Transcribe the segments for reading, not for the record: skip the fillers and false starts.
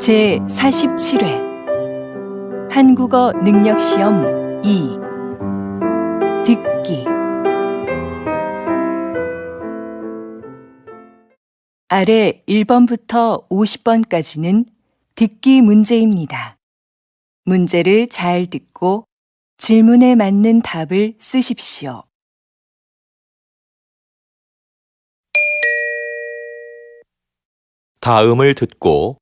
제47회 한국어 능력시험 2 듣기. 아래 1번부터 50번까지는 듣기 문제입니다. 문제를 잘 듣고 질문에 맞는 답을 쓰십시오. 다음을 듣고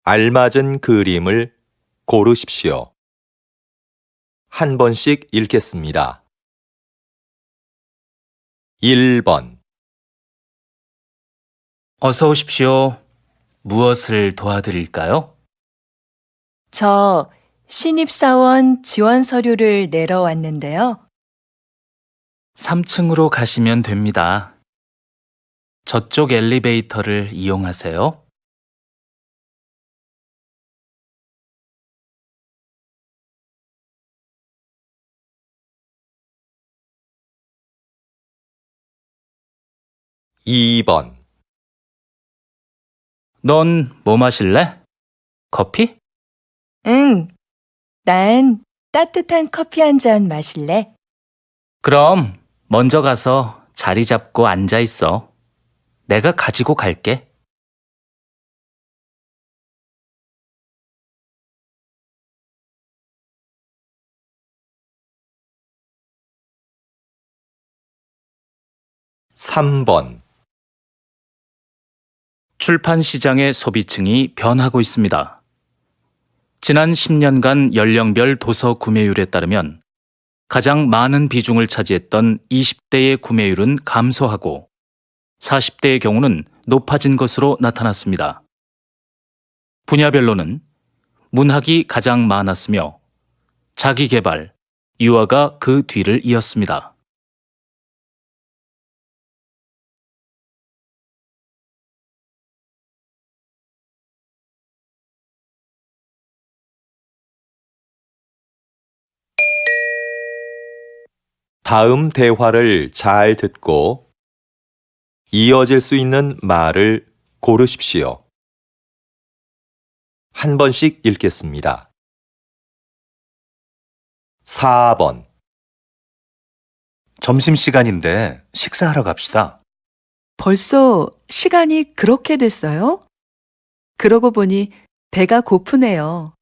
알맞은 그림을 고르십시오. 한 번씩 읽겠습니다. 1번 어서 오십시오. 무엇을 도와드릴까요? 저 신입사원 지원 서류를 내러 왔는데요. 3층으로 가시면 됩니다. 저쪽 엘리베이터를 이용하세요. 2번 넌 뭐 마실래? 커피? 응, 난 따뜻한 커피 한 잔 마실래? 그럼 먼저 가서 자리 잡고 앉아 있어. 내가 가지고 갈게. 3번 출판 시장의 소비층이 변하고 있습니다. 지난 10년간 연령별 도서 구매율에 따르면 가장 많은 비중을 차지했던 20대의 구매율은 감소하고 40대의 경우는 높아진 것으로 나타났습니다. 분야별로는 문학이 가장 많았으며 자기계발, 유아가 그 뒤를 이었습니다. 다음 대화를 잘 듣고 이어질 수 있는 말을 고르십시오. 한 번씩 읽겠습니다. 4번 점심시간인데 식사하러 갑시다. 벌써 시간이 그렇게 됐어요? 그러고 보니 배가 고프네요.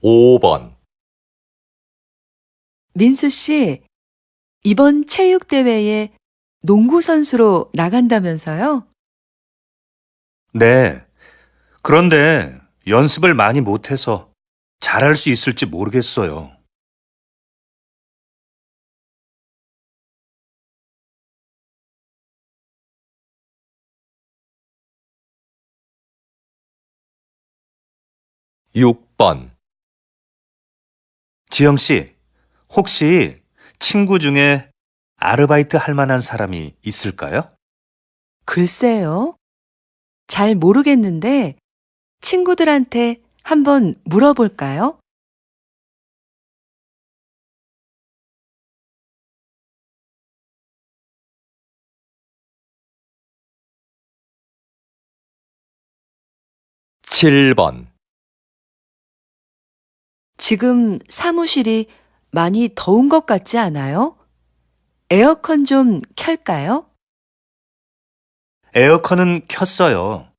5번 민수 씨, 이번 체육대회에 농구 선수로 나간다면서요? 네. 그런데 연습을 많이 못해서 잘할 수 있을지 모르겠어요. 6번 지영 씨, 혹시 친구 중에 아르바이트 할 만한 사람이 있을까요? 글쎄요. 잘 모르겠는데 친구들한테 한번 물어볼까요? 7번 지금 사무실이 많이 더운 것 같지 않아요? 에어컨 좀 켤까요? 에어컨은 켰어요.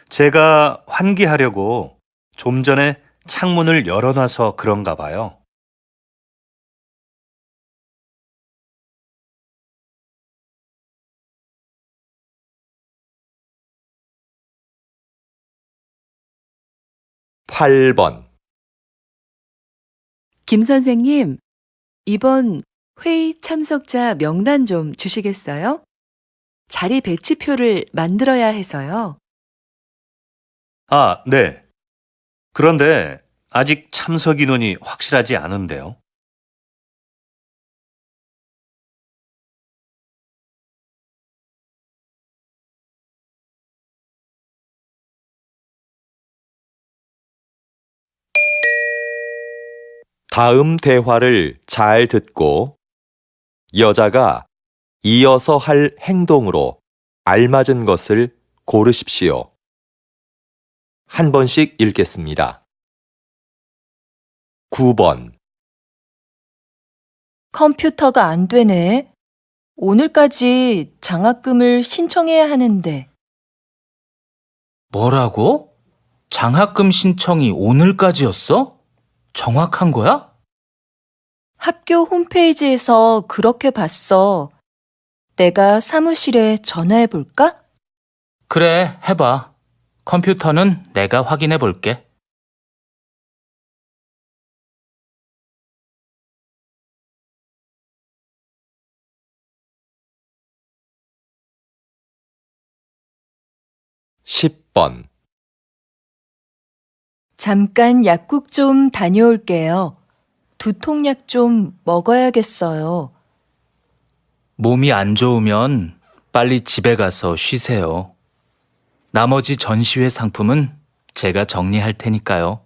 제가 환기하려고 좀 전에 창문을 열어놔서 그런가 봐요. 8번 김 선생님, 이번 회의 참석자 명단 좀 주시겠어요? 자리 배치표를 만들어야 해서요. 아, 네. 그런데 아직 참석 인원이 확실하지 않은데요. 다음 대화를 잘 듣고 여자가 이어서 할 행동으로 알맞은 것을 고르십시오. 한 번씩 읽겠습니다. 9번, 컴퓨터가 안 되네. 오늘까지 장학금을 신청해야 하는데. 뭐라고? 장학금 신청이 오늘까지였어? 정확한 거야? 학교 홈페이지에서 그렇게 봤어. 내가 사무실에 전화해 볼까? 그래, 해봐. 컴퓨터는 내가 확인해 볼게. 십 번 잠깐 약국 좀 다녀올게요. 두통약 좀 먹어야겠어요. 몸이 안 좋으면 빨리 집에 가서 쉬세요. 나머지 전시회 상품은 제가 정리할 테니까요.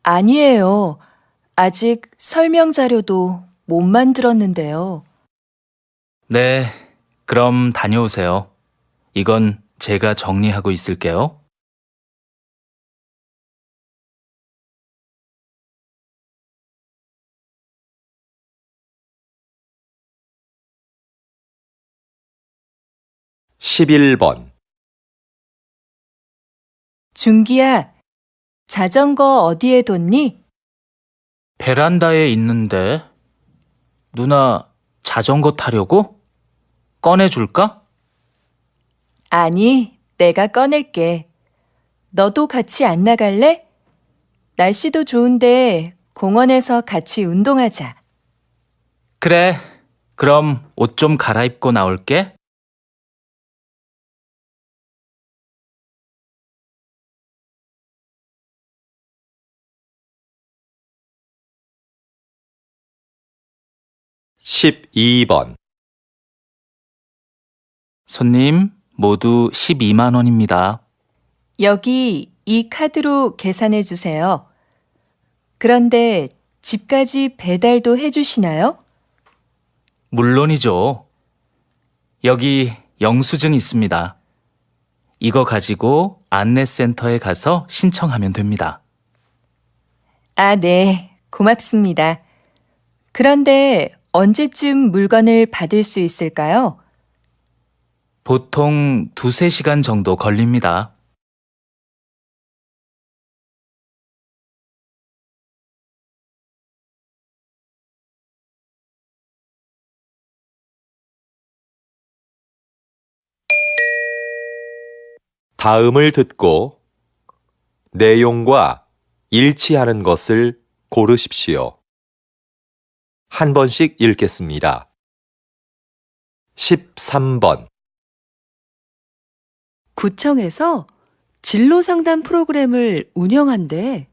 아니에요. 아직 설명 자료도 못 만들었는데요. 네, 그럼 다녀오세요. 이건 제가 정리하고 있을게요. 십일 번 준기야, 자전거 어디에 뒀니? 베란다에 있는데 누나 자전거 타려고? 꺼내줄까? 아니, 내가 꺼낼게. 너도 같이 안 나갈래? 날씨도 좋은데 공원에서 같이 운동하자. 그래, 그럼 옷 좀 갈아입고 나올게. 십이 번 손님, 모두 12만 원입니다. 여기 이 카드로 계산해 주세요. 그런데 집까지 배달도 해 주시나요? 물론이죠. 여기 영수증 있습니다. 이거 가지고 안내센터에 가서 신청하면 됩니다. 아, 네. 고맙습니다. 그런데 언제쯤 물건을 받을 수 있을까요? 보통 2~3시간 정도 걸립니다. 다음을 듣고 내용과 일치하는 것을 고르십시오. 한 번씩 읽겠습니다. 13번 구청에서 진로 상담 프로그램을 운영한대.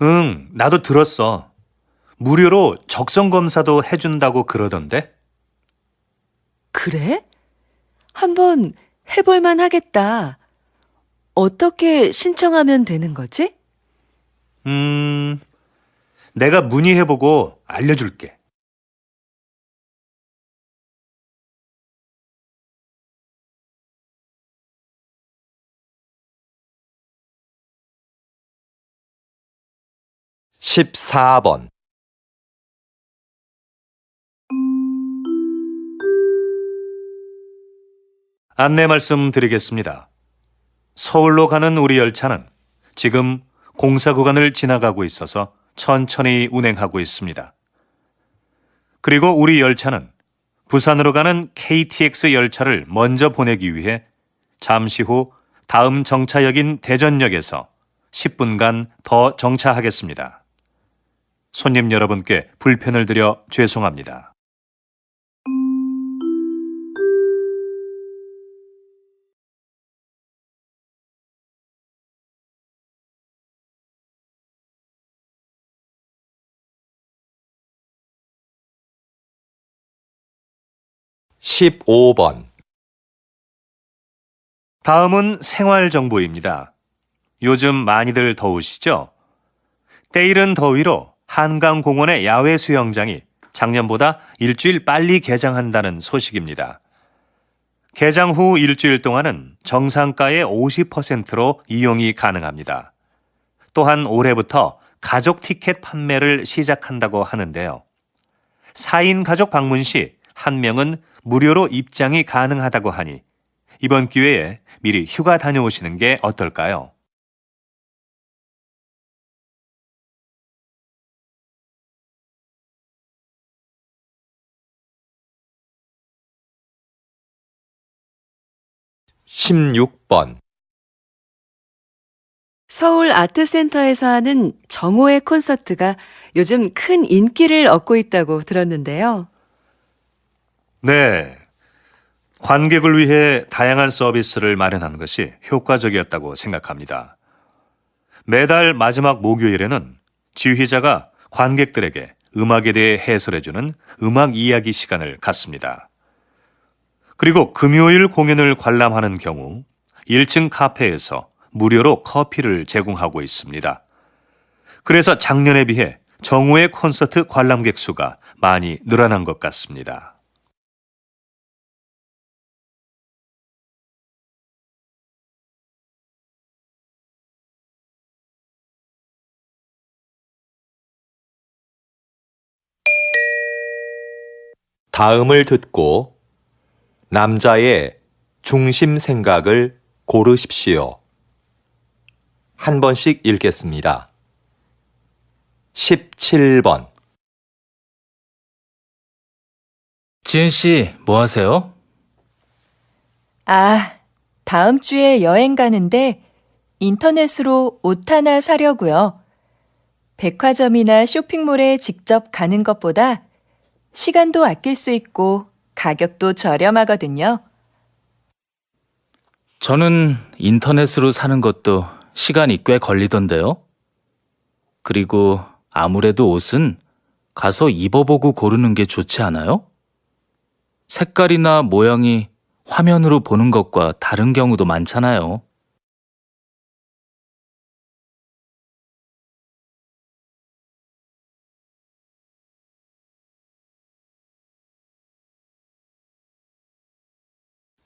응, 나도 들었어. 무료로 적성 검사도 해준다고 그러던데? 그래? 한번 해볼만 하겠다. 어떻게 신청하면 되는 거지? 내가 문의해보고 알려줄게. 십사 번 안내 말씀드리겠습니다. 서울로 가는 우리 열차는 지금 공사 구간을 지나가고 있어서 천천히 운행하고 있습니다. 그리고 우리 열차는 부산으로 가는 KTX 열차를 먼저 보내기 위해 잠시 후 다음 정차역인 대전역에서 10분간 더 정차하겠습니다. 손님 여러분께 불편을 드려 죄송합니다. 십오 번 다음은 생활정보입니다. 요즘 많이들 더우시죠? 때이른 더위로 한강공원의 야외 수영장이 작년보다 일주일 빨리 개장한다는 소식입니다. 개장 후 일주일 동안은 정상가의 50%로 이용이 가능합니다. 또한 올해부터 가족 티켓 판매를 시작한다고 하는데요. 4인 가족 방문 시 한 명은 무료로 입장이 가능하다고 하니 이번 기회에 미리 휴가 다녀오시는 게 어떨까요? 십육 번 서울 아트센터에서 하는 정오의 콘서트가 요즘 큰 인기를 얻고 있다고 들었는데요. 네. 관객을 위해 다양한 서비스를 마련한 것이 효과적이었다고 생각합니다. 매달 마지막 목요일에는 지휘자가 관객들에게 음악에 대해 해설해주는 음악 이야기 시간을 갖습니다. 그리고 금요일 공연을 관람하는 경우 1층 카페에서 무료로 커피를 제공하고 있습니다. 그래서 작년에 비해 정오의 콘서트 관람객 수가 많이 늘어난 것 같습니다. 다음을 듣고 남자의 중심 생각을 고르십시오. 한 번씩 읽겠습니다. 17번, 지은 씨, 뭐 하세요? 아, 다음 주에 여행 가는데 인터넷으로 옷 하나 사려고요. 백화점이나 쇼핑몰에 직접 가는 것보다 시간도 아낄 수 있고 가격도 저렴하거든요. 저는 인터넷으로 사는 것도 시간이 꽤 걸리던데요. 그리고 아무래도 옷은 가서 입어보고 고르는 게 좋지 않아요? 색깔이나 모양이 화면으로 보는 것과 다른 경우도 많잖아요.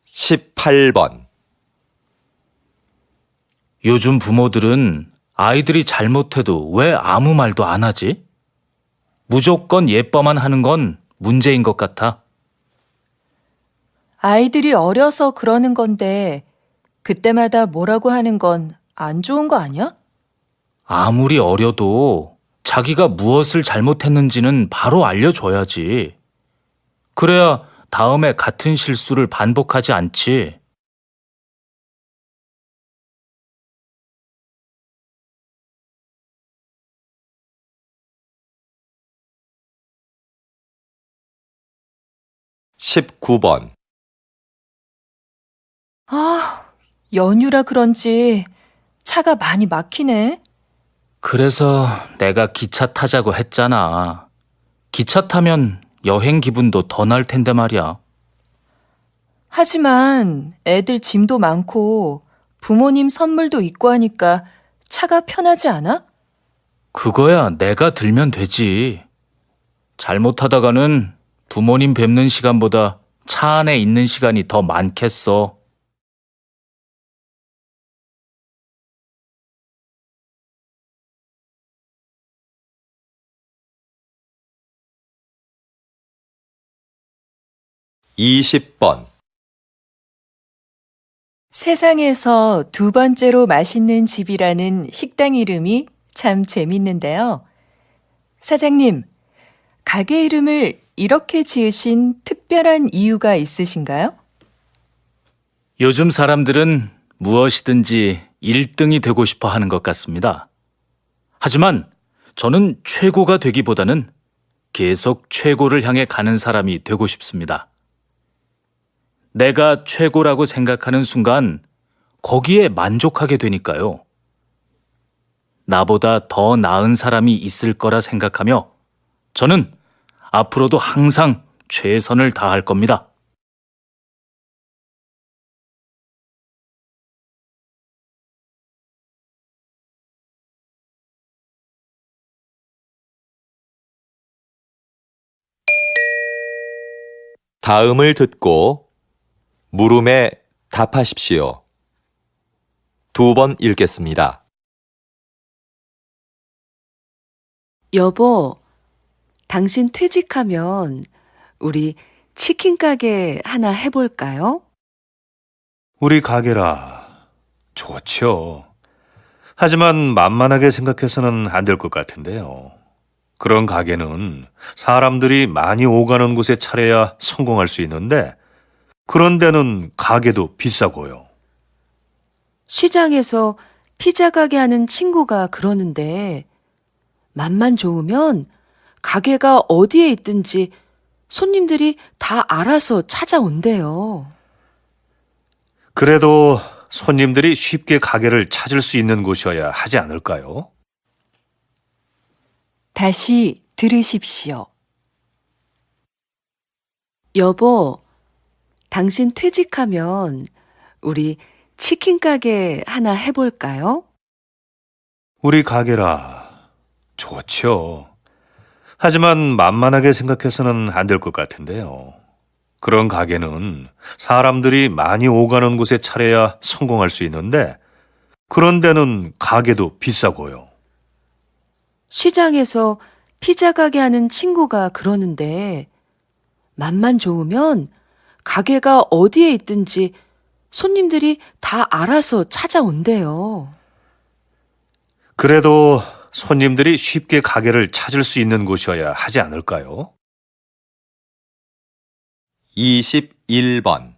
십팔 번 요즘 부모들은 아이들이 잘못해도 왜 아무 말도 안 하지? 무조건 예뻐만 하는 건 문제인 것 같아. 아이들이 어려서 그러는 건데 그때마다 뭐라고 하는 건 안 좋은 거 아니야? 아무리 어려도 자기가 무엇을 잘못했는지는 바로 알려줘야지. 그래야 다음에 같은 실수를 반복하지 않지. 십구 번 아, 연휴라 그런지 차가 많이 막히네. 그래서 내가 기차 타자고 했잖아. 기차 타면 여행 기분도 더 날 텐데 말이야. 하지만 애들 짐도 많고 부모님 선물도 있고 하니까 차가 편하지 않아? 그거야 내가 들면 되지. 잘못하다가는 부모님 뵙는 시간보다 차 안에 있는 시간이 더 많겠어. 이십 번 세상에서 두 번째로 맛있는 집이라는 식당 이름이 참 재밌는데요. 사장님, 가게 이름을 이렇게 지으신 특별한 이유가 있으신가요? 요즘 사람들은 무엇이든지 1등이 되고 싶어 하는 것 같습니다. 하지만 저는 최고가 되기보다는 계속 최고를 향해 가는 사람이 되고 싶습니다. 내가 최고라고 생각하는 순간 거기에 만족하게 되니까요. 나보다 더 나은 사람이 있을 거라 생각하며 저는 앞으로도 항상 최선을 다할 겁니다. 다음을 듣고 물음에 답하십시오. 2번 읽겠습니다. 여보, 당신 퇴직하면 우리 치킨 가게 하나 해볼까요? 우리 가게라. 좋죠. 하지만 만만하게 생각해서는 안 될 것 같은데요. 그런 가게는 사람들이 많이 오가는 곳에 차려야 성공할 수 있는데, 그런 데는 가게도 비싸고요. 시장에서 피자 가게 하는 친구가 그러는데, 맛만 좋으면 가게가 어디에 있든지 손님들이 다 알아서 찾아온대요. 그래도 손님들이 쉽게 가게를 찾을 수 있는 곳이어야 하지 않을까요? 다시 들으십시오. 여보, 당신 퇴직하면 우리 치킨 가게 하나 해볼까요? 우리 가게라. 좋죠. 하지만 만만하게 생각해서는 안 될 것 같은데요. 그런 가게는 사람들이 많이 오가는 곳에 차려야 성공할 수 있는데, 그런 데는 가게도 비싸고요. 시장에서 피자 가게 하는 친구가 그러는데, 맛만 좋으면 가게가 어디에 있든지 손님들이 다 알아서 찾아온대요. 그래도 손님들이 쉽게 가게를 찾을 수 있는 곳이어야 하지 않을까요? 21번.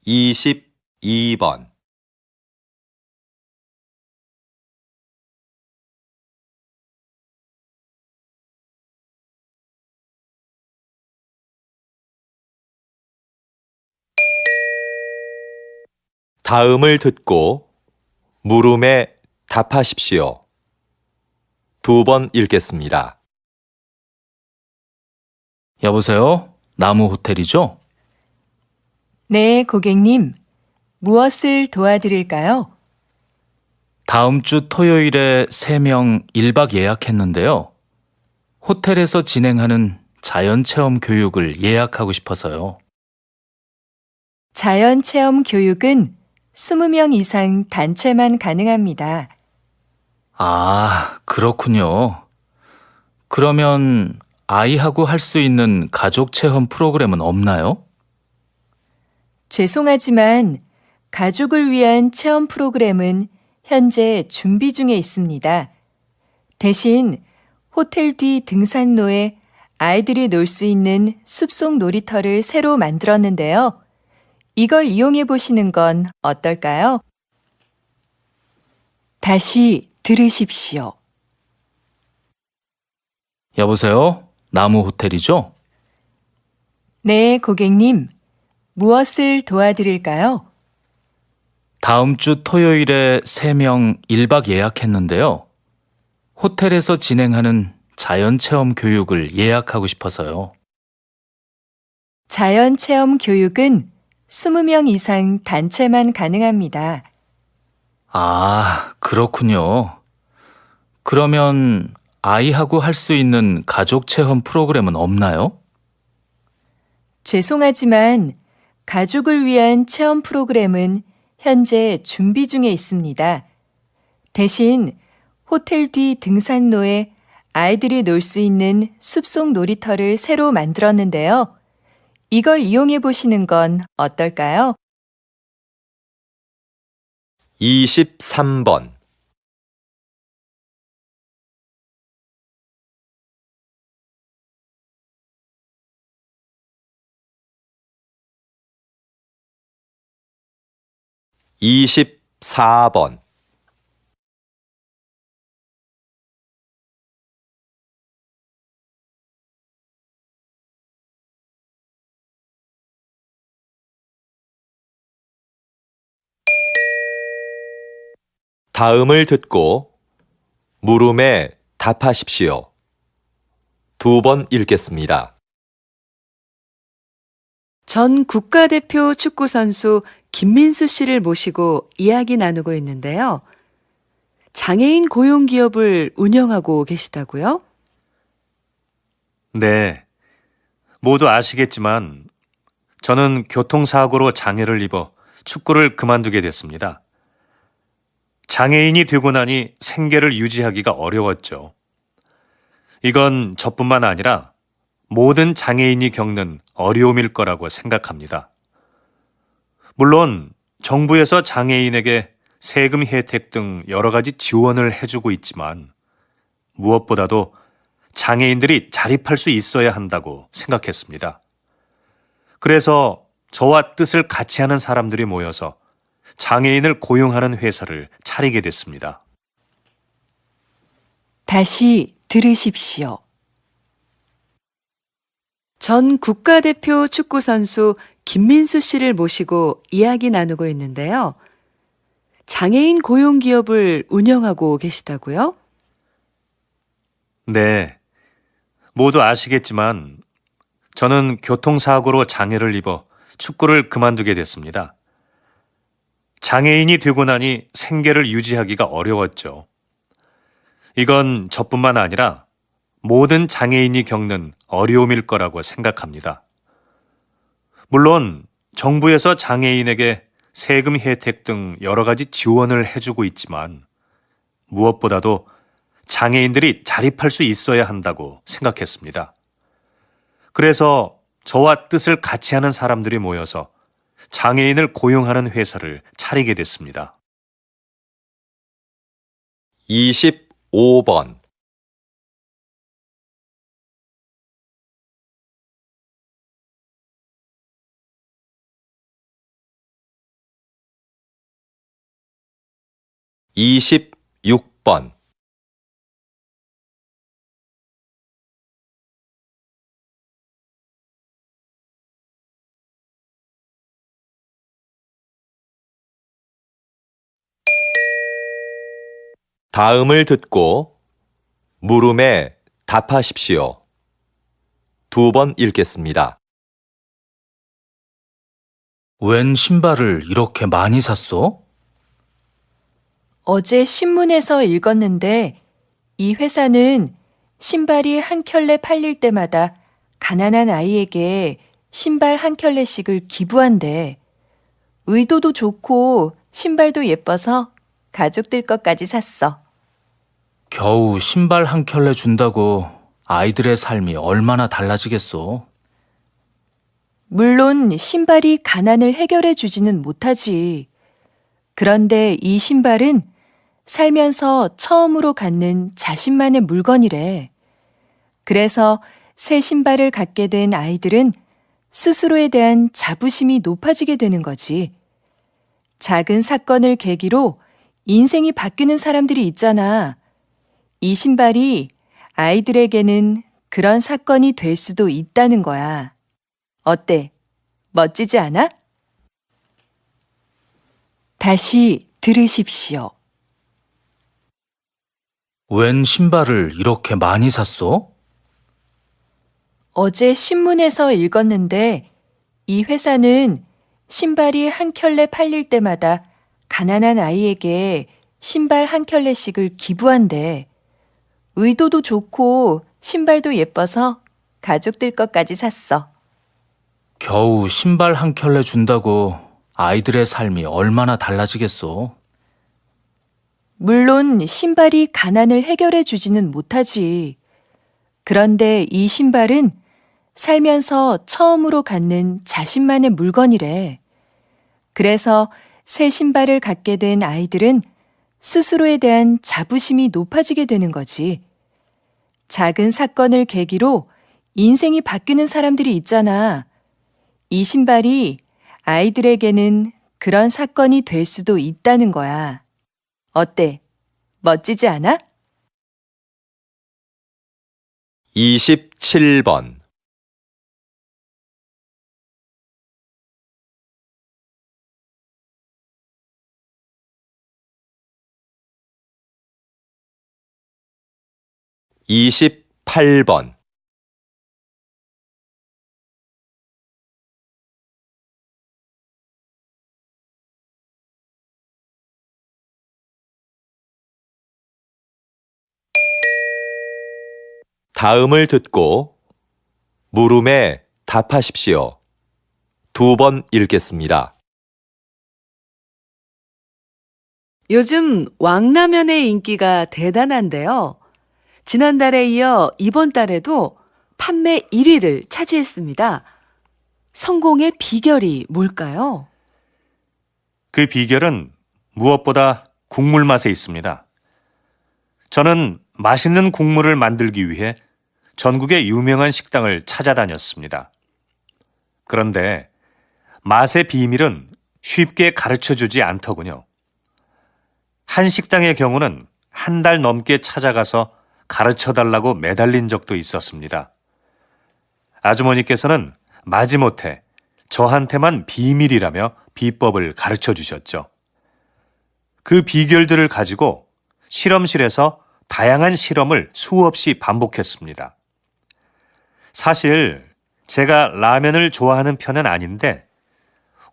(22번) 다음을 듣고 물음에 답하십시오. 2번 읽겠습니다. 여보세요? 나무 호텔이죠? 네, 고객님. 무엇을 도와드릴까요? 다음 주 토요일에 3명 1박 예약했는데요. 호텔에서 진행하는 자연체험 교육을 예약하고 싶어서요. 자연체험 교육은 20명 이상 단체만 가능합니다. 아, 그렇군요. 그러면 아이하고 할 수 있는 가족 체험 프로그램은 없나요? 죄송하지만 가족을 위한 체험 프로그램은 현재 준비 중에 있습니다. 대신 호텔 뒤 등산로에 아이들이 놀 수 있는 숲속 놀이터를 새로 만들었는데요. 이걸 이용해 보시는 건 어떨까요? 다시 들으십시오. 여보세요? 나무 호텔이죠? 네, 고객님. 무엇을 도와드릴까요? 다음 주 토요일에 3명 1박 예약했는데요. 호텔에서 진행하는 자연체험 교육을 예약하고 싶어서요. 자연체험 교육은 20명 이상 단체만 가능합니다. 아, 그렇군요. 그러면 아이하고 할 수 있는 가족 체험 프로그램은 없나요? 죄송하지만 가족을 위한 체험 프로그램은 현재 준비 중에 있습니다. 대신 호텔 뒤 등산로에 아이들이 놀 수 있는 숲속 놀이터를 새로 만들었는데요. 이걸 이용해 보시는 건 어떨까요? 23번. (24번) 다음을 듣고 물음에 답하십시오. 2번 읽겠습니다. 전 국가대표 축구선수 김민수 씨를 모시고 이야기 나누고 있는데요. 장애인 고용 기업을 운영하고 계시다고요? 네. 모두 아시겠지만 저는 교통사고로 장애를 입어 축구를 그만두게 됐습니다. 장애인이 되고 나니 생계를 유지하기가 어려웠죠. 이건 저뿐만 아니라 모든 장애인이 겪는 어려움일 거라고 생각합니다. 물론 정부에서 장애인에게 세금 혜택 등 여러 가지 지원을 해주고 있지만 무엇보다도 장애인들이 자립할 수 있어야 한다고 생각했습니다. 그래서 저와 뜻을 같이 하는 사람들이 모여서 장애인을 고용하는 회사를 차리게 됐습니다. 다시 들으십시오. 전 국가대표 축구선수 김민수 씨를 모시고 이야기 나누고 있는데요. 장애인 고용 기업을 운영하고 계시다고요? 네. 모두 아시겠지만 저는 교통사고로 장애를 입어 축구를 그만두게 됐습니다. 장애인이 되고 나니 생계를 유지하기가 어려웠죠. 이건 저뿐만 아니라 모든 장애인이 겪는 어려움일 거라고 생각합니다. 물론 정부에서 장애인에게 세금 혜택 등 여러 가지 지원을 해주고 있지만 무엇보다도 장애인들이 자립할 수 있어야 한다고 생각했습니다. 그래서 저와 뜻을 같이 하는 사람들이 모여서 장애인을 고용하는 회사를 차리게 됐습니다. 25번. 26번. '다음을 듣고 물음에 답하십시오. 2번 읽겠습니다. 웬 신발을 이렇게 많이 샀어? 어제 신문에서 읽었는데 이 회사는 신발이 한 켤레 팔릴 때마다 가난한 아이에게 신발 한 켤레씩을 기부한대. 의도도 좋고 신발도 예뻐서 가족들 것까지 샀어. 겨우 신발 한 켤레 준다고 아이들의 삶이 얼마나 달라지겠어. 물론 신발이 가난을 해결해 주지는 못하지. 그런데 이 신발은 살면서 처음으로 갖는 자신만의 물건이래. 그래서 새 신발을 갖게 된 아이들은 스스로에 대한 자부심이 높아지게 되는 거지. 작은 사건을 계기로 인생이 바뀌는 사람들이 있잖아. 이 신발이 아이들에게는 그런 사건이 될 수도 있다는 거야. 어때? 멋지지 않아? 다시 들으십시오. 웬 신발을 이렇게 많이 샀어? 어제 신문에서 읽었는데 이 회사는 신발이 한 켤레 팔릴 때마다 가난한 아이에게 신발 한 켤레씩을 기부한대. 의도도 좋고 신발도 예뻐서 가족들 것까지 샀어. 겨우 신발 한 켤레 준다고 아이들의 삶이 얼마나 달라지겠어. 물론 신발이 가난을 해결해 주지는 못하지. 그런데 이 신발은 살면서 처음으로 갖는 자신만의 물건이래. 그래서 새 신발을 갖게 된 아이들은 스스로에 대한 자부심이 높아지게 되는 거지. 작은 사건을 계기로 인생이 바뀌는 사람들이 있잖아. 이 신발이 아이들에게는 그런 사건이 될 수도 있다는 거야. 어때? 멋지지 않아? 27번. 28번. 다음을 듣고 물음에 답하십시오. 2번 읽겠습니다. 요즘 왕라면의 인기가 대단한데요. 지난달에 이어 이번 달에도 판매 1위를 차지했습니다. 성공의 비결이 뭘까요? 그 비결은 무엇보다 국물 맛에 있습니다. 저는 맛있는 국물을 만들기 위해 전국의 유명한 식당을 찾아다녔습니다. 그런데 맛의 비밀은 쉽게 가르쳐주지 않더군요. 한 식당의 경우는 한 달 넘게 찾아가서 가르쳐달라고 매달린 적도 있었습니다. 아주머니께서는 마지못해 저한테만 비밀이라며 비법을 가르쳐 주셨죠. 그 비결들을 가지고 실험실에서 다양한 실험을 수없이 반복했습니다. 사실 제가 라면을 좋아하는 편은 아닌데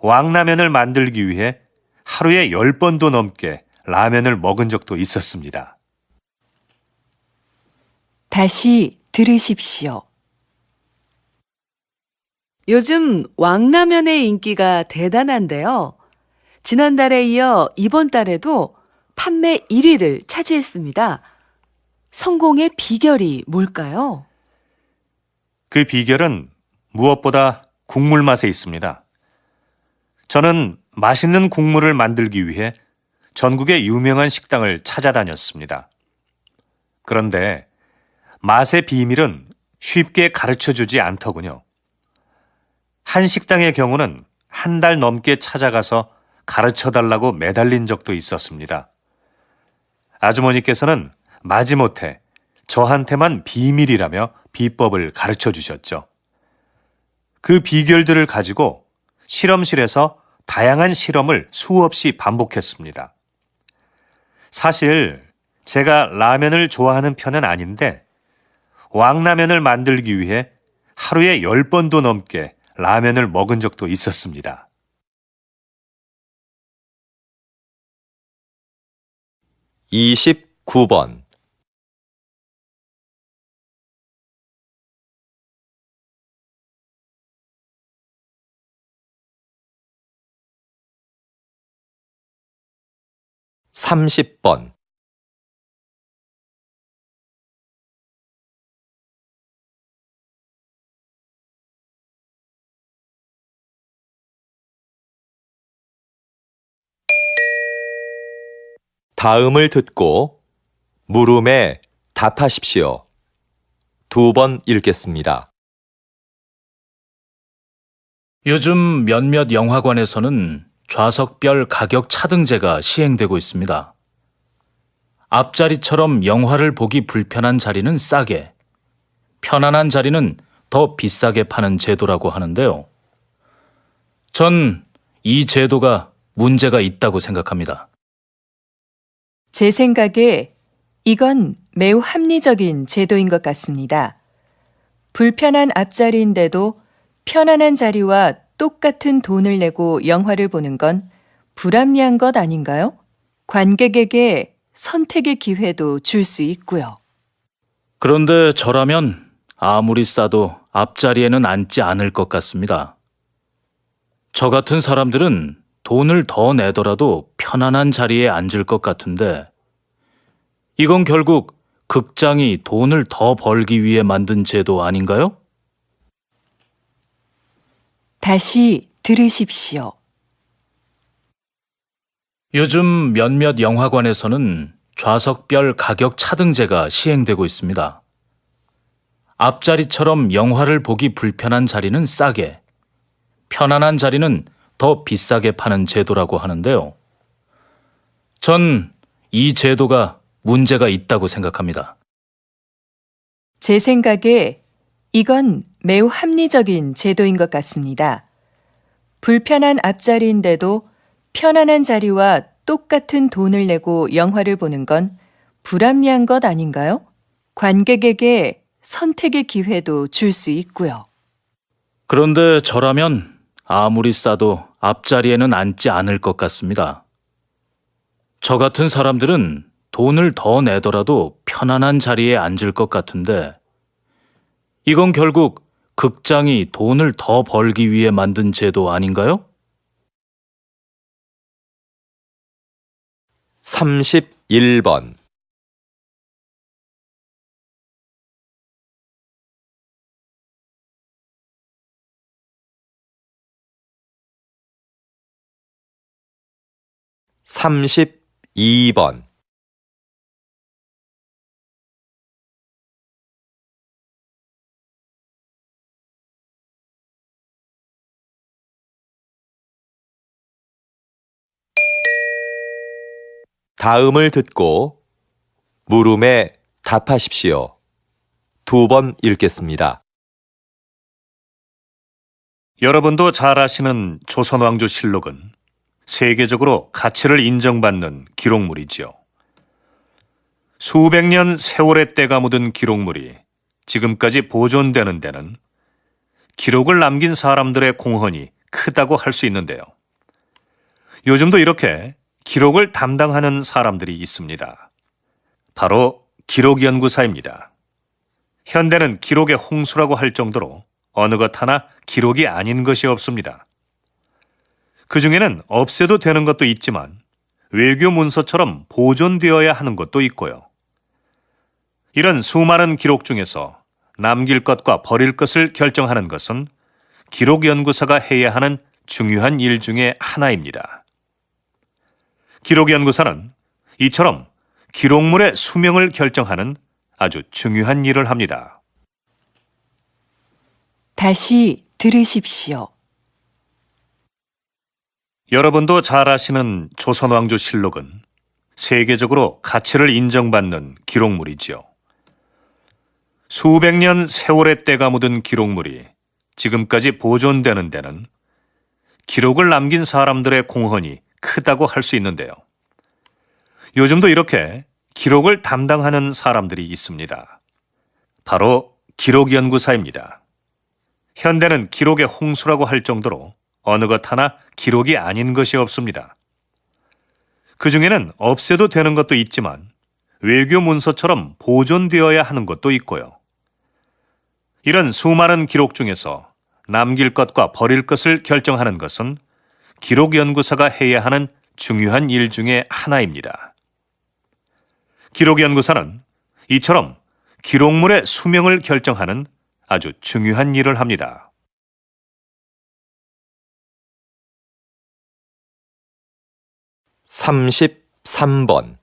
왕라면을 만들기 위해 하루에 10번도 넘게 라면을 먹은 적도 있었습니다. 다시 들으십시오. 요즘 왕라면의 인기가 대단한데요. 지난달에 이어 이번 달에도 판매 1위를 차지했습니다. 성공의 비결이 뭘까요? 그 비결은 무엇보다 국물 맛에 있습니다. 저는 맛있는 국물을 만들기 위해 전국의 유명한 식당을 찾아다녔습니다. 그런데 맛의 비밀은 쉽게 가르쳐주지 않더군요. 한 식당의 경우는 한 달 넘게 찾아가서 가르쳐달라고 매달린 적도 있었습니다. 아주머니께서는 마지못해 저한테만 비밀이라며 비법을 가르쳐 주셨죠. 그 비결들을 가지고 실험실에서 다양한 실험을 수없이 반복했습니다. 사실 제가 라면을 좋아하는 편은 아닌데 왕라면을 만들기 위해 하루에 10번도 넘게 라면을 먹은 적도 있었습니다. (29번) (30번) 다음을 듣고 물음에 답하십시오. 2번 읽겠습니다. 요즘 몇몇 영화관에서는 좌석별 가격 차등제가 시행되고 있습니다. 앞자리처럼 영화를 보기 불편한 자리는 싸게, 편안한 자리는 더 비싸게 파는 제도라고 하는데요. 전 이 제도가 문제가 있다고 생각합니다. 제 생각에 이건 매우 합리적인 제도인 것 같습니다. 불편한 앞자리인데도 편안한 자리와 똑같은 돈을 내고 영화를 보는 건 불합리한 것 아닌가요? 관객에게 선택의 기회도 줄 수 있고요. 그런데 저라면 아무리 싸도 앞자리에는 앉지 않을 것 같습니다. 저 같은 사람들은 돈을 더 내더라도 편안한 자리에 앉을 것 같은데 이건 결국 극장이 돈을 더 벌기 위해 만든 제도 아닌가요? 다시 들으십시오. 요즘 몇몇 영화관에서는 좌석별 가격 차등제가 시행되고 있습니다. 앞자리처럼 영화를 보기 불편한 자리는 싸게, 편안한 자리는 더 비싸게 파는 제도라고 하는데요. 전 이 제도가 문제가 있다고 생각합니다. 제 생각에 이건 매우 합리적인 제도인 것 같습니다. 불편한 앞자리인데도 편안한 자리와 똑같은 돈을 내고 영화를 보는 건 불합리한 것 아닌가요? 관객에게 선택의 기회도 줄 수 있고요. 그런데 저라면 아무리 싸도 앞자리에는 앉지 않을 것 같습니다. 저 같은 사람들은 돈을 더 내더라도 편안한 자리에 앉을 것 같은데 이건 결국 극장이 돈을 더 벌기 위해 만든 제도 아닌가요? 31번, 32번, '다음을 듣고 물음에 답하십시오. 2번 읽겠습니다. 여러분도 잘 아시는 조선왕조실록은 세계적으로 가치를 인정받는 기록물이지요. 수백 년 세월의 때가 묻은 기록물이 지금까지 보존되는 데는 기록을 남긴 사람들의 공헌이 크다고 할 수 있는데요. 요즘도 이렇게 기록을 담당하는 사람들이 있습니다. 바로 기록연구사입니다. 현대는 기록의 홍수라고 할 정도로 어느 것 하나 기록이 아닌 것이 없습니다. 그 중에는 없애도 되는 것도 있지만 외교 문서처럼 보존되어야 하는 것도 있고요. 이런 수많은 기록 중에서 남길 것과 버릴 것을 결정하는 것은 기록연구사가 해야 하는 중요한 일 중에 하나입니다. 기록연구사는 이처럼 기록물의 수명을 결정하는 아주 중요한 일을 합니다. 다시 들으십시오. 여러분도 잘 아시는 조선왕조실록은 세계적으로 가치를 인정받는 기록물이지요. 수백 년 세월의 때가 묻은 기록물이 지금까지 보존되는 데는 기록을 남긴 사람들의 공헌이 크다고 할 수 있는데요. 요즘도 이렇게 기록을 담당하는 사람들이 있습니다. 바로 기록연구사입니다. 현대는 기록의 홍수라고 할 정도로 어느 것 하나 기록이 아닌 것이 없습니다. 그 중에는 없애도 되는 것도 있지만 외교 문서처럼 보존되어야 하는 것도 있고요. 이런 수많은 기록 중에서 남길 것과 버릴 것을 결정하는 것은 기록연구사가 해야 하는 중요한 일 중에 하나입니다. 기록연구사는 이처럼 기록물의 수명을 결정하는 아주 중요한 일을 합니다. 33번,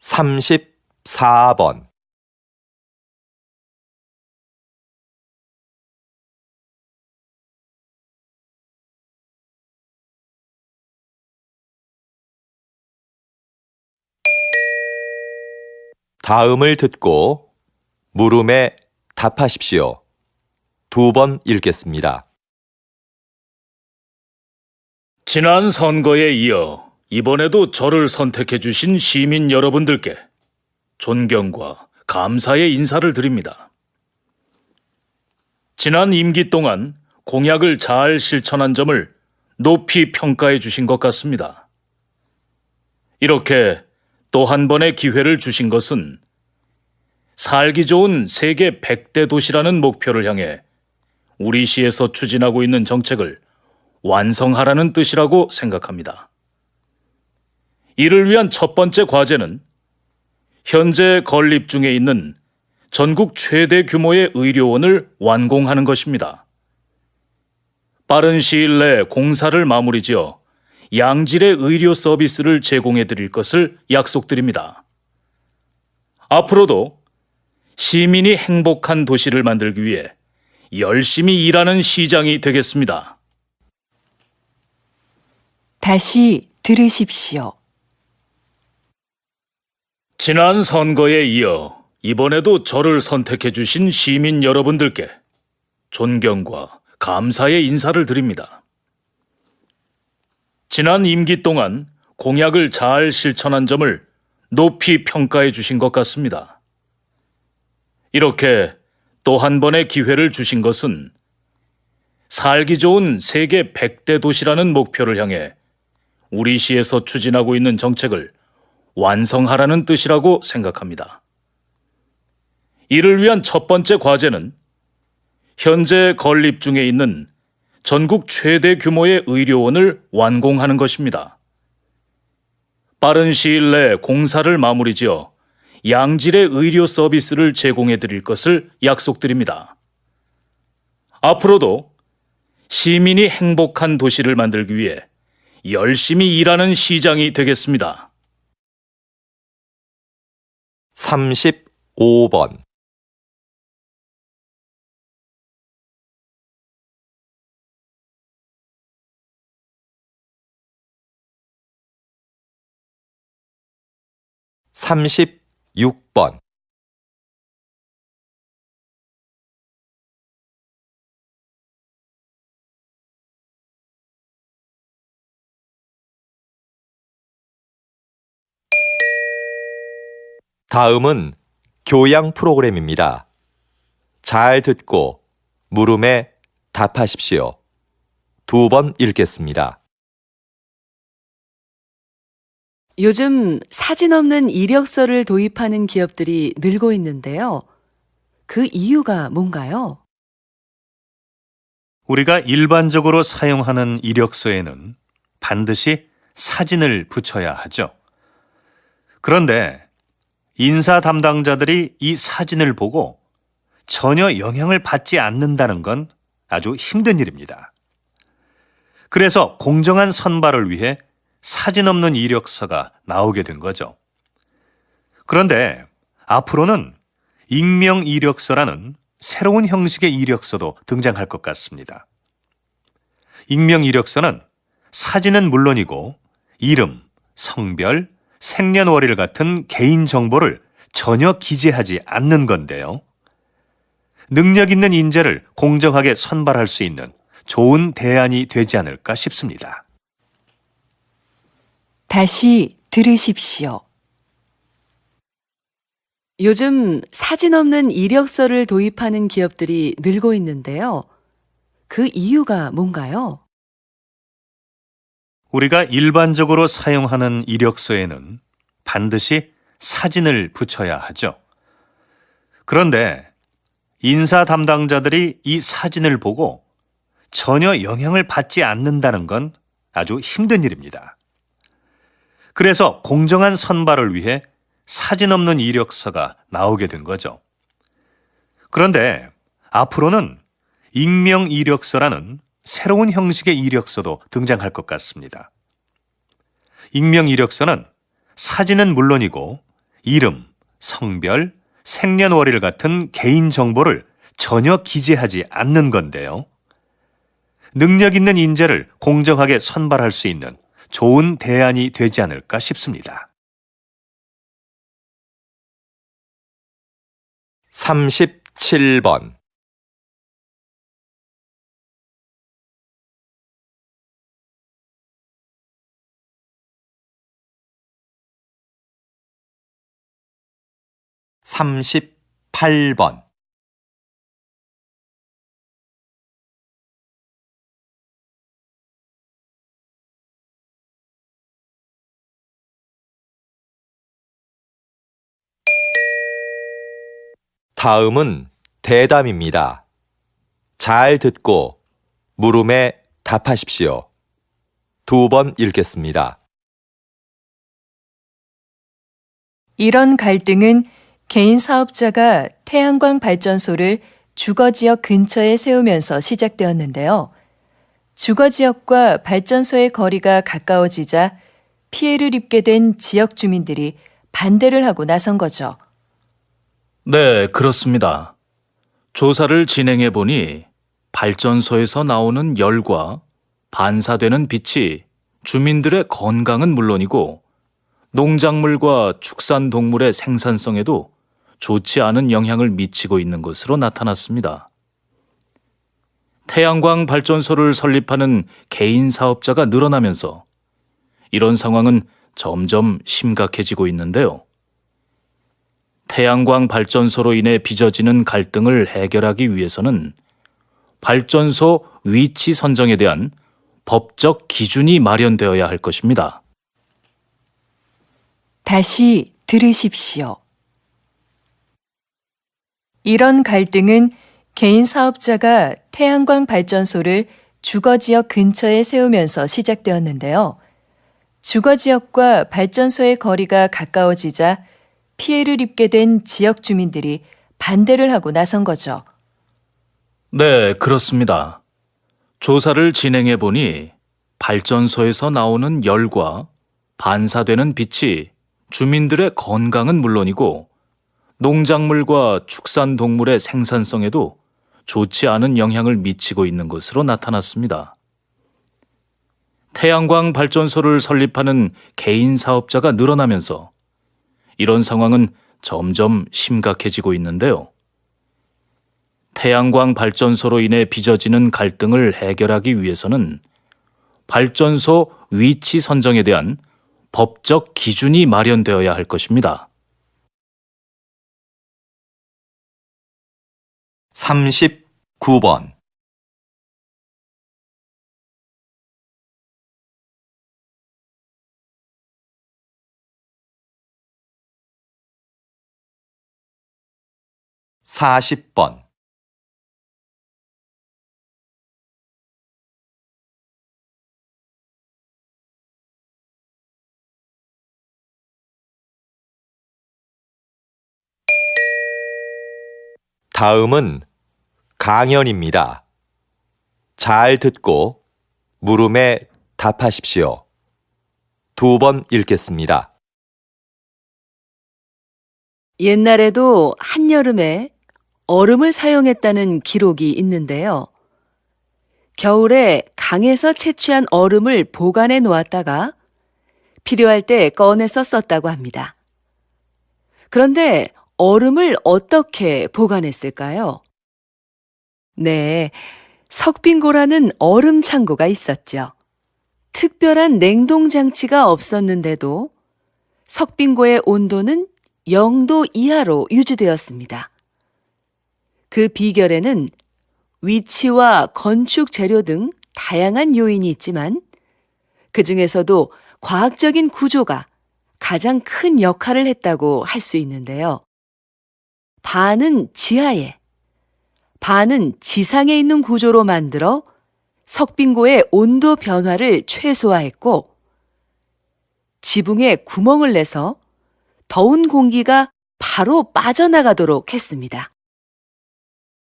34번, '다음을 듣고 물음에 답하십시오. 2번 읽겠습니다. 지난 선거에 이어 이번에도 저를 선택해 주신 시민 여러분들께 존경과 감사의 인사를 드립니다. 지난 임기 동안 공약을 잘 실천한 점을 높이 평가해 주신 것 같습니다. 이렇게 또 한 번의 기회를 주신 것은 살기 좋은 세계 100대 도시라는 목표를 향해 우리 시에서 추진하고 있는 정책을 완성하라는 뜻이라고 생각합니다. 이를 위한 첫 번째 과제는 현재 건립 중에 있는 전국 최대 규모의 의료원을 완공하는 것입니다. 빠른 시일 내 공사를 마무리 지어 양질의 의료 서비스를 제공해 드릴 것을 약속드립니다. 앞으로도 시민이 행복한 도시를 만들기 위해 열심히 일하는 시장이 되겠습니다. 다시 들으십시오. 지난 선거에 이어 이번에도 저를 선택해 주신 시민 여러분들께 존경과 감사의 인사를 드립니다. 지난 임기 동안 공약을 잘 실천한 점을 높이 평가해 주신 것 같습니다. 이렇게 또 한 번의 기회를 주신 것은 살기 좋은 세계 100대 도시라는 목표를 향해 우리 시에서 추진하고 있는 정책을 완성하라는 뜻이라고 생각합니다. 이를 위한 첫 번째 과제는 현재 건립 중에 있는 전국 최대 규모의 의료원을 완공하는 것입니다. 빠른 시일 내 공사를 마무리 지어 양질의 의료 서비스를 제공해 드릴 것을 약속드립니다. 앞으로도 시민이 행복한 도시를 만들기 위해 열심히 일하는 시장이 되겠습니다. 35번 36번 '다음은 교양 프로그램입니다. 잘 듣고 물음에 답하십시오. 2번 읽겠습니다. 요즘 사진 없는 이력서를 도입하는 기업들이 늘고 있는데요. 그 이유가 뭔가요? 우리가 일반적으로 사용하는 이력서에는 반드시 사진을 붙여야 하죠. 그런데 인사 담당자들이 이 사진을 보고 전혀 영향을 받지 않는다는 건 아주 힘든 일입니다. 그래서 공정한 선발을 위해 사진 없는 이력서가 나오게 된 거죠. 그런데 앞으로는 익명 이력서라는 새로운 형식의 이력서도 등장할 것 같습니다. 익명 이력서는 사진은 물론이고 이름, 성별, 생년월일 같은 개인 정보를 전혀 기재하지 않는 건데요. 능력 있는 인재를 공정하게 선발할 수 있는 좋은 대안이 되지 않을까 싶습니다. 다시 들으십시오. 요즘 사진 없는 이력서를 도입하는 기업들이 늘고 있는데요. 그 이유가 뭔가요? 우리가 일반적으로 사용하는 이력서에는 반드시 사진을 붙여야 하죠. 그런데 인사 담당자들이 이 사진을 보고 전혀 영향을 받지 않는다는 건 아주 힘든 일입니다. 그래서 공정한 선발을 위해 사진 없는 이력서가 나오게 된 거죠. 그런데 앞으로는 익명 이력서라는 새로운 형식의 이력서도 등장할 것 같습니다. 익명 이력서는 사진은 물론이고 이름, 성별, 생년월일 같은 개인 정보를 전혀 기재하지 않는 건데요. 능력 있는 인재를 공정하게 선발할 수 있는 좋은 대안이 되지 않을까 싶습니다. 37번 38번 '다음은 대담입니다. 잘 듣고 물음에 답하십시오. 2번 읽겠습니다. 이런 갈등은 개인 사업자가 태양광 발전소를 주거지역 근처에 세우면서 시작되었는데요. 주거지역과 발전소의 거리가 가까워지자 피해를 입게 된 지역 주민들이 반대를 하고 나선 거죠. 네, 그렇습니다. 조사를 진행해 보니 발전소에서 나오는 열과 반사되는 빛이 주민들의 건강은 물론이고 농작물과 축산동물의 생산성에도 좋지 않은 영향을 미치고 있는 것으로 나타났습니다. 태양광 발전소를 설립하는 개인 사업자가 늘어나면서 이런 상황은 점점 심각해지고 있는데요. 태양광 발전소로 인해 빚어지는 갈등을 해결하기 위해서는 발전소 위치 선정에 대한 법적 기준이 마련되어야 할 것입니다. 다시 들으십시오. 이런 갈등은 개인 사업자가 태양광 발전소를 주거지역 근처에 세우면서 시작되었는데요. 주거지역과 발전소의 거리가 가까워지자 피해를 입게 된 지역 주민들이 반대를 하고 나선 거죠. 네, 그렇습니다. 조사를 진행해 보니 발전소에서 나오는 열과 반사되는 빛이 주민들의 건강은 물론이고 농작물과 축산동물의 생산성에도 좋지 않은 영향을 미치고 있는 것으로 나타났습니다. 태양광 발전소를 설립하는 개인 사업자가 늘어나면서 이런 상황은 점점 심각해지고 있는데요. 태양광 발전소로 인해 빚어지는 갈등을 해결하기 위해서는 발전소 위치 선정에 대한 법적 기준이 마련되어야 할 것입니다. 39번. (40번) '다음은 강연입니다. 잘 듣고 물음에 답하십시오. 2번 읽겠습니다. 옛날에도 한여름에 얼음을 사용했다는 기록이 있는데요. 겨울에 강에서 채취한 얼음을 보관해 놓았다가 필요할 때 꺼내서 썼다고 합니다. 그런데 얼음을 어떻게 보관했을까요? 네, 석빙고라는 얼음 창고가 있었죠. 특별한 냉동 장치가 없었는데도 석빙고의 온도는 0도 이하로 유지되었습니다. 그 비결에는 위치와 건축 재료 등 다양한 요인이 있지만 그 중에서도 과학적인 구조가 가장 큰 역할을 했다고 할 수 있는데요. 반은 지하에, 반은 지상에 있는 구조로 만들어 석빙고의 온도 변화를 최소화했고 지붕에 구멍을 내서 더운 공기가 바로 빠져나가도록 했습니다.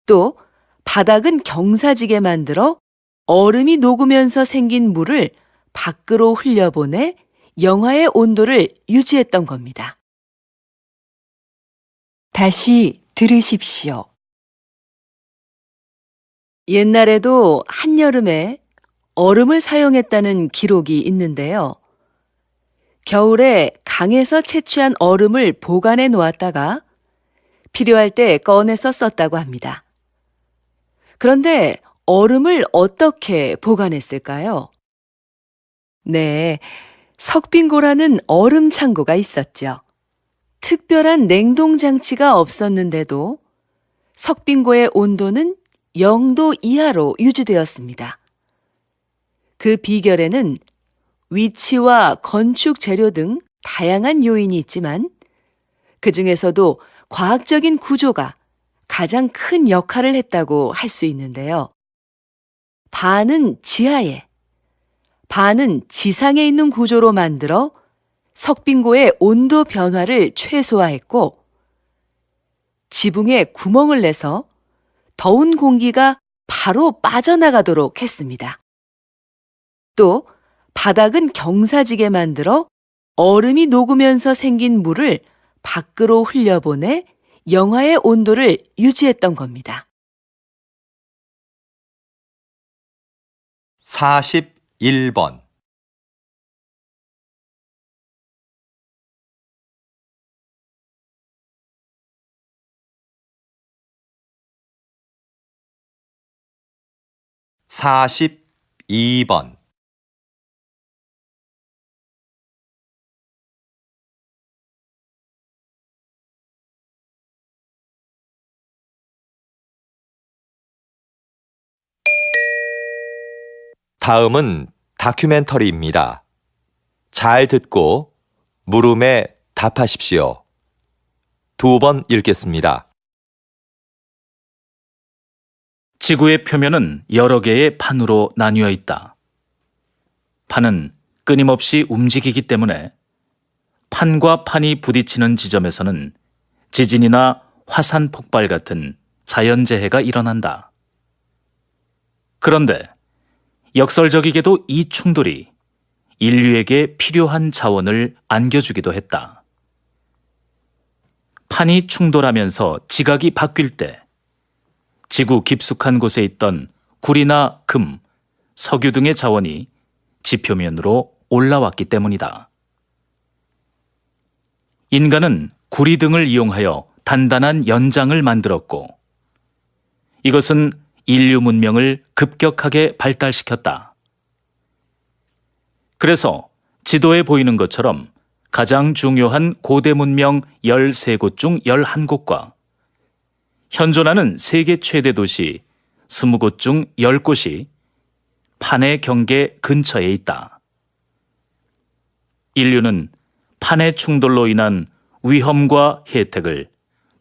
또 바닥은 경사지게 만들어 얼음이 녹으면서 생긴 물을 밖으로 흘려보내 영하의 온도를 유지했던 겁니다. 다시 들으십시오. 옛날에도 한여름에 얼음을 사용했다는 기록이 있는데요. 겨울에 강에서 채취한 얼음을 보관해 놓았다가 필요할 때 꺼내서 썼다고 합니다. 그런데 얼음을 어떻게 보관했을까요? 네, 석빙고라는 얼음 창고가 있었죠. 특별한 냉동 장치가 없었는데도 석빙고의 온도는 0도 이하로 유지되었습니다. 그 비결에는 위치와 건축 재료 등 다양한 요인이 있지만 그 중에서도 과학적인 구조가 가장 큰 역할을 했다고 할 수 있는데요. 반은 지하에, 반은 지상에 있는 구조로 만들어 석빙고의 온도 변화를 최소화했고 지붕에 구멍을 내서 더운 공기가 바로 빠져나가도록 했습니다. 또 바닥은 경사지게 만들어 얼음이 녹으면서 생긴 물을 밖으로 흘려보내 영하의 온도를 유지했던 겁니다. 41번. 42번. 다음은 다큐멘터리입니다. 잘 듣고 물음에 답하십시오. 2번 읽겠습니다. 지구의 표면은 여러 개의 판으로 나뉘어 있다. 판은 끊임없이 움직이기 때문에 판과 판이 부딪히는 지점에서는 지진이나 화산 폭발 같은 자연재해가 일어난다. 그런데 역설적이게도 이 충돌이 인류에게 필요한 자원을 안겨주기도 했다. 판이 충돌하면서 지각이 바뀔 때 지구 깊숙한 곳에 있던 구리나 금, 석유 등의 자원이 지표면으로 올라왔기 때문이다. 인간은 구리 등을 이용하여 단단한 연장을 만들었고, 이것은 인류 문명을 급격하게 발달시켰다. 그래서 지도에 보이는 것처럼 가장 중요한 고대 문명 13곳 중 11곳과 현존하는 세계 최대 도시 20곳 중 10곳이 판의 경계 근처에 있다. 인류는 판의 충돌로 인한 위험과 혜택을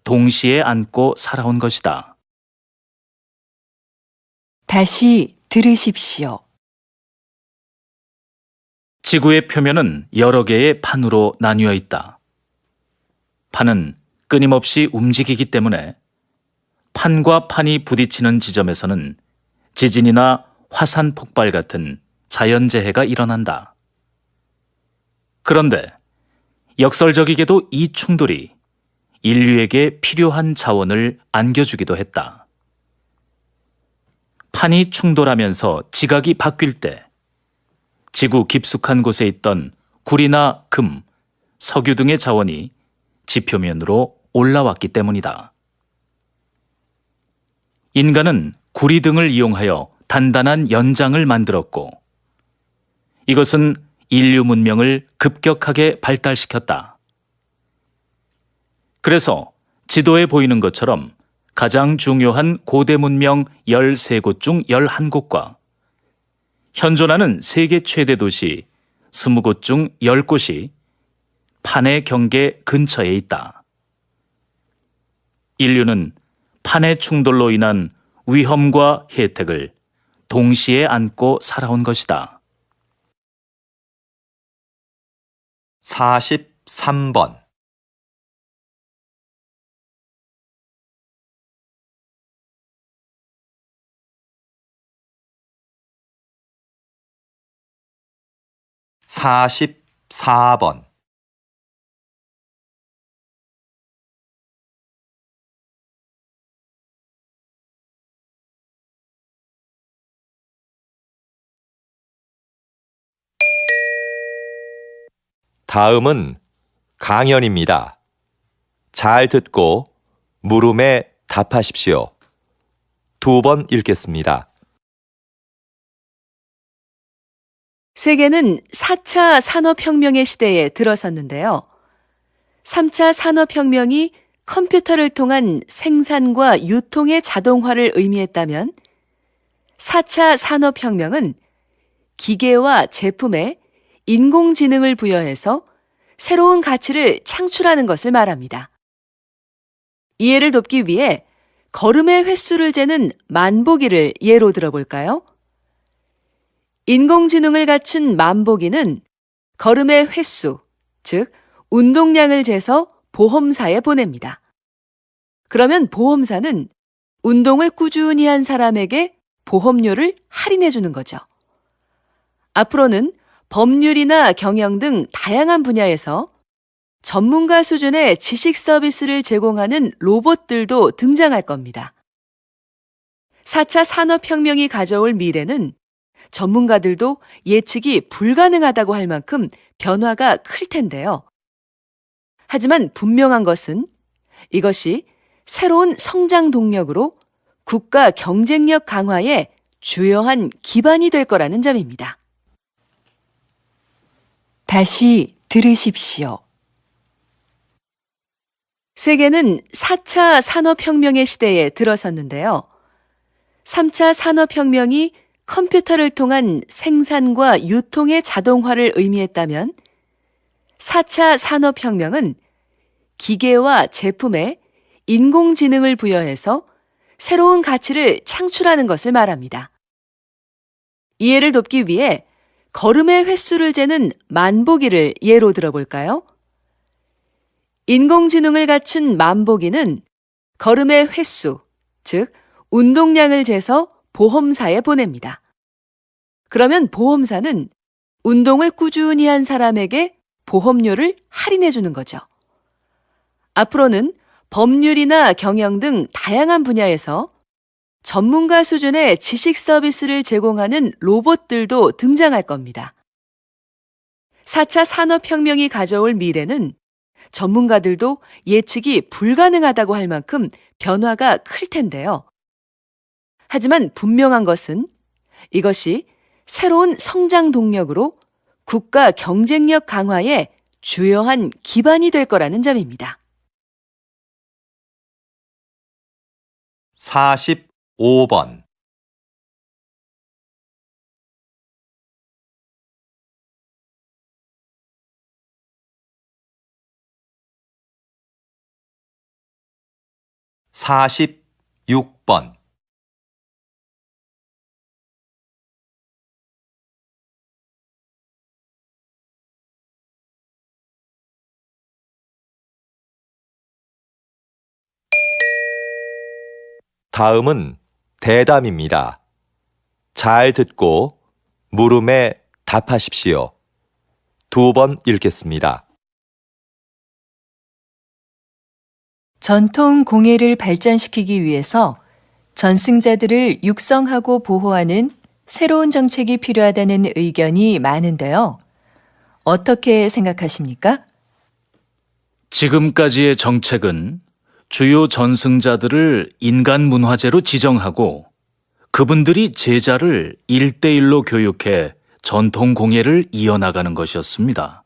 동시에 안고 살아온 것이다. 다시 들으십시오. 지구의 표면은 여러 개의 판으로 나뉘어 있다. 판은 끊임없이 움직이기 때문에 판과 판이 부딪히는 지점에서는 지진이나 화산 폭발 같은 자연재해가 일어난다. 그런데 역설적이게도 이 충돌이 인류에게 필요한 자원을 안겨주기도 했다. 판이 충돌하면서 지각이 바뀔 때 지구 깊숙한 곳에 있던 구리나 금, 석유 등의 자원이 지표면으로 올라왔기 때문이다. 인간은 구리 등을 이용하여 단단한 연장을 만들었고, 이것은 인류 문명을 급격하게 발달시켰다. 그래서 지도에 보이는 것처럼 가장 중요한 고대 문명 13곳 중 11곳과 현존하는 세계 최대 도시 20곳 중 10곳이 판의 경계 근처에 있다. 인류는 판의 충돌로 인한 위험과 혜택을 동시에 안고 살아온 것이다. 43번. (44번) 다음은 강연입니다. 잘 듣고 물음에 답하십시오. 2번 읽겠습니다. 세계는 4차 산업혁명의 시대에 들어섰는데요. 3차 산업혁명이 컴퓨터를 통한 생산과 유통의 자동화를 의미했다면 4차 산업혁명은 기계와 제품에 인공지능을 부여해서 새로운 가치를 창출하는 것을 말합니다. 이해를 돕기 위해 걸음의 횟수를 재는 만보기를 예로 들어볼까요? 인공지능을 갖춘 만보기는 걸음의 횟수, 즉 운동량을 재서 보험사에 보냅니다. 그러면 보험사는 운동을 꾸준히 한 사람에게 보험료를 할인해 주는 거죠. 앞으로는 법률이나 경영 등 다양한 분야에서 전문가 수준의 지식 서비스를 제공하는 로봇들도 등장할 겁니다. 4차 산업혁명이 가져올 미래는 전문가들도 예측이 불가능하다고 할 만큼 변화가 클 텐데요. 하지만 분명한 것은 이것이 새로운 성장 동력으로 국가 경쟁력 강화에 주요한 기반이 될 거라는 점입니다. 다시 들으십시오. 세계는 4차 산업혁명의 시대에 들어섰는데요. 3차 산업혁명이 컴퓨터를 통한 생산과 유통의 자동화를 의미했다면 4차 산업혁명은 기계와 제품에 인공지능을 부여해서 새로운 가치를 창출하는 것을 말합니다. 이해를 돕기 위해 걸음의 횟수를 재는 만보기를 예로 들어볼까요? 인공지능을 갖춘 만보기는 걸음의 횟수, 즉 운동량을 재서 보험사에 보냅니다. 그러면 보험사는 운동을 꾸준히 한 사람에게 보험료를 할인해 주는 거죠. 앞으로는 법률이나 경영 등 다양한 분야에서 전문가 수준의 지식 서비스를 제공하는 로봇들도 등장할 겁니다. 4차 산업혁명이 가져올 미래는 전문가들도 예측이 불가능하다고 할 만큼 변화가 클 텐데요. 하지만 분명한 것은 이것이 새로운 성장 동력으로 국가 경쟁력 강화에 주요한 기반이 될 거라는 점입니다. 45번. 46번. '다음은 대담입니다. 잘 듣고 물음에 답하십시오. 2번 읽겠습니다. 전통 공예를 발전시키기 위해서 전승자들을 육성하고 보호하는 새로운 정책이 필요하다는 의견이 많은데요. 어떻게 생각하십니까? 지금까지의 정책은 주요 전승자들을 인간 문화재로 지정하고 그분들이 제자를 1대1로 교육해 전통 공예를 이어나가는 것이었습니다.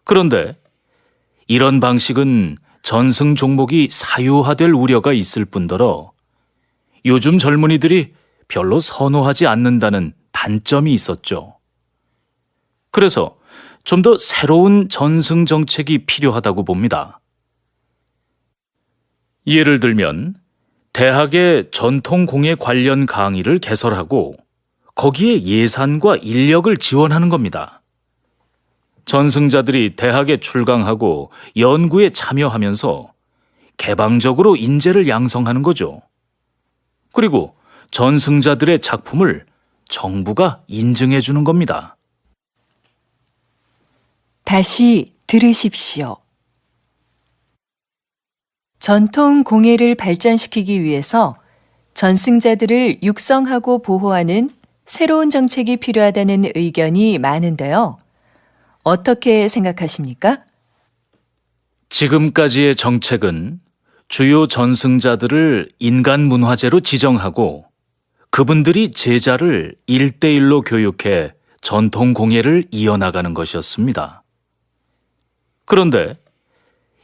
그런데 이런 방식은 전승 종목이 사유화될 우려가 있을 뿐더러 요즘 젊은이들이 별로 선호하지 않는다는 단점이 있었죠. 그래서 좀 더 새로운 전승 정책이 필요하다고 봅니다. 예를 들면 대학의 전통 공예 관련 강의를 개설하고 거기에 예산과 인력을 지원하는 겁니다. 전승자들이 대학에 출강하고 연구에 참여하면서 개방적으로 인재를 양성하는 거죠. 그리고 전승자들의 작품을 정부가 인증해 주는 겁니다. 다시 들으십시오. 전통 공예를 발전시키기 위해서 전승자들을 육성하고 보호하는 새로운 정책이 필요하다는 의견이 많은데요. 어떻게 생각하십니까? 지금까지의 정책은 주요 전승자들을 인간 문화재로 지정하고 그분들이 제자를 1대1로 교육해 전통 공예를 이어나가는 것이었습니다. 그런데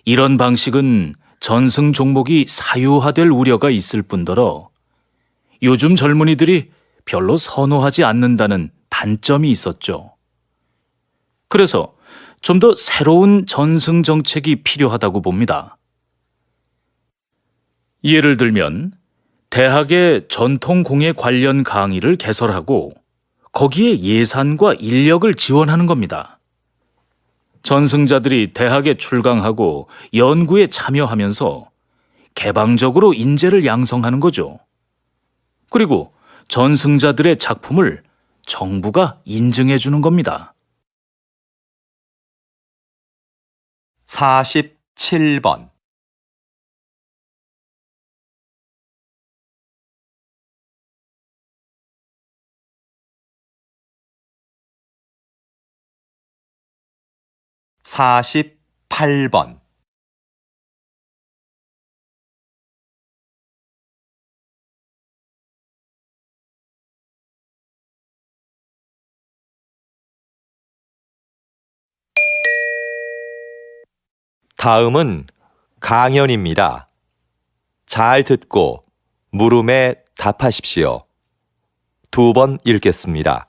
이런 방식은 전승 종목이 사유화될 우려가 있을 뿐더러 요즘 젊은이들이 별로 선호하지 않는다는 단점이 있었죠. 그래서 좀 더 새로운 전승 정책이 필요하다고 봅니다. 예를 들면 대학의 전통 공예 관련 강의를 개설하고 거기에 예산과 인력을 지원하는 겁니다. 전승자들이 대학에 출강하고 연구에 참여하면서 개방적으로 인재를 양성하는 거죠. 그리고 전승자들의 작품을 정부가 인증해 주는 겁니다. 47번. 48번. '다음은 강연입니다. 잘 듣고 물음에 답하십시오. 2번 읽겠습니다.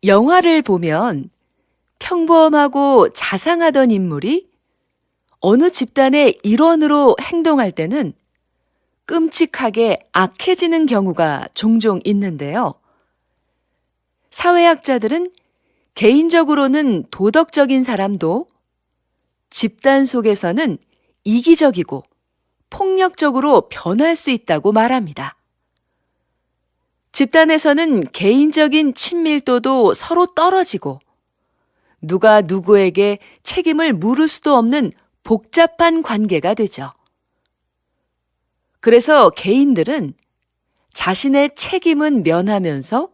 영화를 보면 평범하고 자상하던 인물이 어느 집단의 일원으로 행동할 때는 끔찍하게 악해지는 경우가 종종 있는데요. 사회학자들은 개인적으로는 도덕적인 사람도 집단 속에서는 이기적이고 폭력적으로 변할 수 있다고 말합니다. 집단에서는 개인적인 친밀도도 서로 떨어지고 누가 누구에게 책임을 물을 수도 없는 복잡한 관계가 되죠. 그래서 개인들은 자신의 책임은 면하면서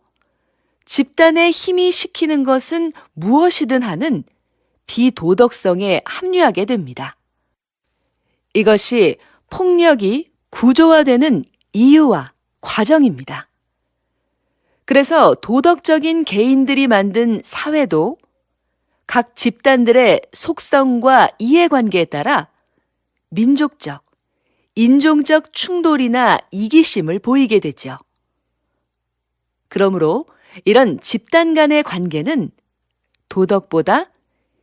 집단의 힘이 시키는 것은 무엇이든 하는 비도덕성에 합류하게 됩니다. 이것이 폭력이 구조화되는 이유와 과정입니다. 그래서 도덕적인 개인들이 만든 사회도 각 집단들의 속성과 이해관계에 따라 민족적, 인종적 충돌이나 이기심을 보이게 되죠. 그러므로 이런 집단 간의 관계는 도덕보다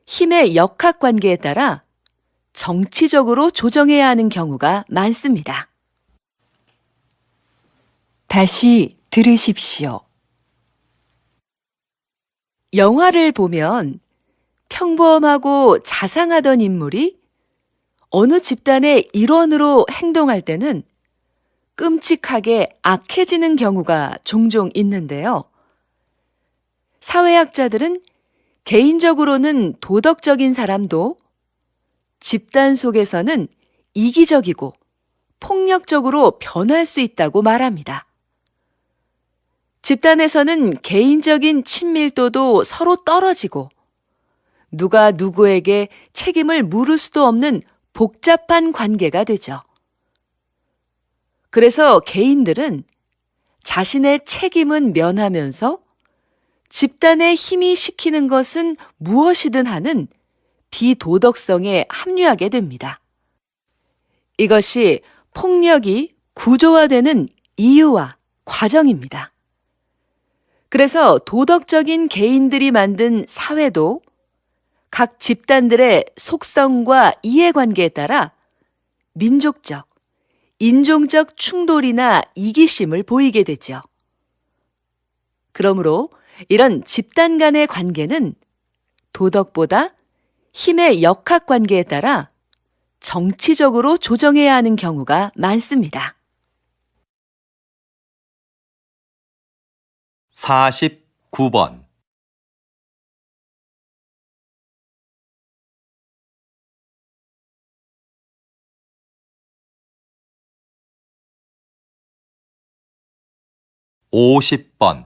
힘의 역학관계에 따라 정치적으로 조정해야 하는 경우가 많습니다. 다시 들으십시오. 영화를 보면 평범하고 자상하던 인물이 어느 집단의 일원으로 행동할 때는 끔찍하게 악해지는 경우가 종종 있는데요. 사회학자들은 개인적으로는 도덕적인 사람도 집단 속에서는 이기적이고 폭력적으로 변할 수 있다고 말합니다. 집단에서는 개인적인 친밀도도 서로 떨어지고 누가 누구에게 책임을 물을 수도 없는 복잡한 관계가 되죠. 그래서 개인들은 자신의 책임은 면하면서 집단의 힘이 시키는 것은 무엇이든 하는 비도덕성에 합류하게 됩니다. 이것이 폭력이 구조화되는 이유와 과정입니다. 그래서 도덕적인 개인들이 만든 사회도 각 집단들의 속성과 이해관계에 따라 민족적, 인종적 충돌이나 이기심을 보이게 되죠. 그러므로 이런 집단 간의 관계는 도덕보다 힘의 역학관계에 따라 정치적으로 조정해야 하는 경우가 많습니다. 49번. (50번)